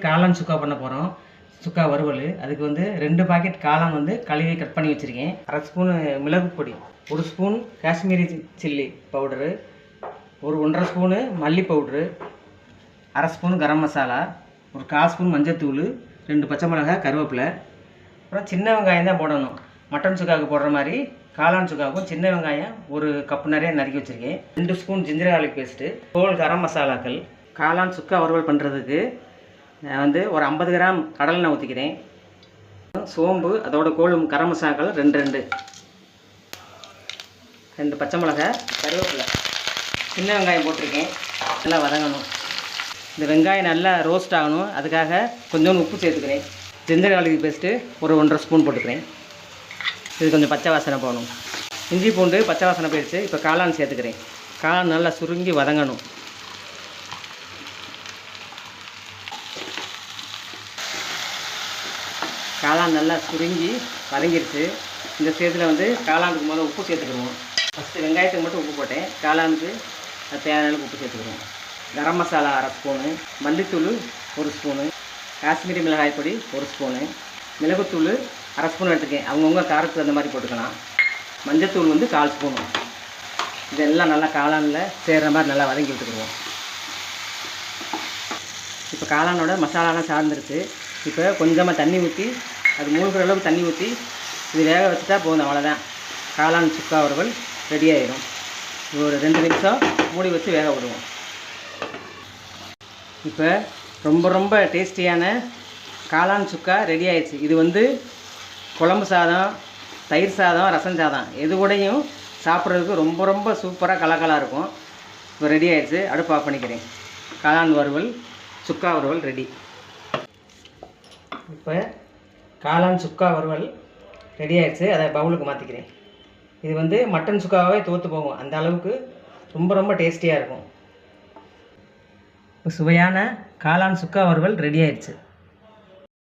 காளான் சுக்கா பண்ண போகிறோம். சுக்கா வறுவல். அதுக்கு வந்து 2 பாக்கெட் காளான் வந்து கழுவி கட் பண்ணி வச்சுருக்கேன். 1/2 ஸ்பூனு மிளகு பொடி, 1 ஸ்பூன் காஷ்மீரி சில்லி பவுடரு, ஒரு 1 1/2 ஸ்பூனு மல்லி பவுட்ரு, 1/2 ஸ்பூன் கரம் மசாலா, ஒரு 1/4 ஸ்பூன் மஞ்சத்தூள், 2 பச்சை மிளகாய், கருவேப்பிலை. அப்புறம் சின்ன வெங்காயம் தான் போடணும். மட்டன் சுக்காவுக்கு போடுற மாதிரி காளான் சுக்காவுக்கும் சின்ன வெங்காயம் ஒரு கப்பு நிறைய நறுக்கி வச்சுருக்கேன். 2 spoon ginger garlic paste, whole கரம் மசாலாக்கள். காளான் சுக்கா வறுவல் பண்ணுறதுக்கு நான் வந்து ஒரு 50 கிராம் கடலெண்ணெய் ஊற்றிக்கிறேன். சோம்பு, அதோட கரம் மசாலாக்கள் 2 பச்சை மிளகாய், கருவேப்பிலை, சின்ன வெங்காயம் போட்டிருக்கேன். நல்லா வதங்கணும். இந்த வெங்காயம் நல்லா ரோஸ்ட் ஆகணும். அதுக்காக கொஞ்சோண்டு உப்பு சேர்த்துக்கிறேன். ஜிஞ்சர் கார்லிக் பேஸ்ட்டு ஒரு 1 1/2 ஸ்பூன் போட்டுக்கிறேன். இது கொஞ்சம் பச்சை வாசனை போகணும். இஞ்சி பூண்டு பச்சை வாசனை போயிடுச்சு. இப்போ காளான் சேர்த்துக்கிறேன். காளான் நல்லா சுருங்கி வதங்கணும். காளான் நல்லா சுருங்கி வதங்கிடுச்சு. இந்த ஸ்டேஜில் வந்து காளானுக்கு முதல்ல உப்பு சேர்த்துக்கிடுவோம். ஃபஸ்ட்டு வெங்காயத்துக்கு மட்டும் உப்பு போட்டேன். காளானுக்கு தேவையான அளவுக்கு உப்பு சேர்த்துக்கிடுவோம். கரம் மசாலா 1/2 ஸ்பூனு, மல்லித்தூள் 1 ஸ்பூனு, காஷ்மீரி மிளகாய் பொடி 1 ஸ்பூனு, மிளகுத்தூள் 1/2 ஸ்பூன் எடுத்துருக்கேன். அவங்கவுங்க காரத்துக்கு அந்த மாதிரி போட்டுக்கலாம். மஞ்சத்தூள் வந்து 1/4 ஸ்பூனு. இதெல்லாம் நல்லா காளானில் சேர்கிற மாதிரி நல்லா வதங்கி விட்டுக்கிடுவோம். இப்போ காளானோட மசாலாலாம் சார்ந்துருச்சு. இப்போ கொஞ்சமாக தண்ணி ஊற்றி, அது மூழ்கிற அளவுக்கு தண்ணி ஊற்றி இது வேக வச்சுட்டா போதும். அவ்வளோதான், காளான் சுக்கா வறுவல் ரெடி ஆகிடும். ஒரு 2 நிமிஷம் மூடி வச்சு வேக விடுவோம். இப்போ ரொம்ப டேஸ்டியான காளான் சுக்கா ரெடி ஆயிடுச்சு. இது வந்து குழம்பு சாதம், தயிர் சாதம், ரசம் சாதம் எது கூடயும் சாப்பிட்றதுக்கு ரொம்ப சூப்பராக கலக்கலாக இருக்கும். இப்போ ரெடி ஆயிடுச்சு. அடுப்பு ஆஃப் பண்ணிக்கிறேன். காளான் வறுவல் சுக்கா வறுவல் ரெடி. இப்போ காளான் சுக்கா வறுவல் ரெடி ஆகிடுச்சு. அதை பவுலுக்கு மாற்றிக்கிறேன். இது வந்து மட்டன் சுக்காவே தோற்று போகும். அந்த அளவுக்கு ரொம்ப டேஸ்டியாக இருக்கும். இப்போ சுவையான காளான் சுக்கா வறுவல் ரெடி ஆகிடுச்சு.